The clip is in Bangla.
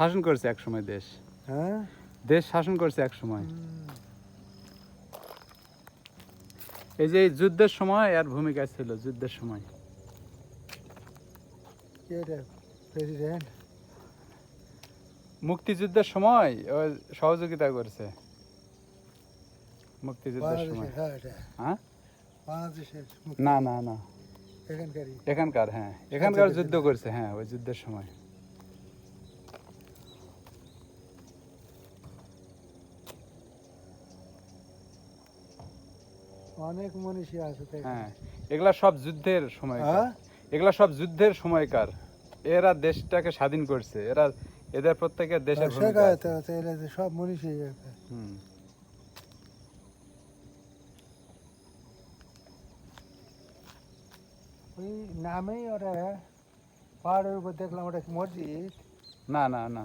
শাসন করছে এক সময় দেশ। হ্যাঁ দেশ শাসন করছে এক সময়। এই যে এই যুদ্ধের সময় এর ভূমিকা ছিল, যুদ্ধের সময়। প্রেসিডেন্ট মুক্তিযুদ্ধের সময় ও সহযোগিতা করছে, মুক্তিযুদ্ধের সময়। হ্যাঁ বাংলাদেশের না না না, এখানকারই এখানকার, হ্যাঁ এখানকার যুদ্ধ করছে, হ্যাঁ ওই যুদ্ধের সময়। অনেক মনীষী আছে তো এখানে। হ্যাঁ এগুলা সব যুদ্ধের সময়কার, হ্যাঁ? এগুলা সব যুদ্ধের সময়কার। এরা দেশটাকে স্বাধীন করছে, এরা এদের প্রত্যেকের দেশের ভূমিকা আছে। এরা যে সব মনীষী আছে। হুম। ওই নামেই ওরা পাহাড়ের উপর দেখলাম ওটা কি মসজিদ? না না না,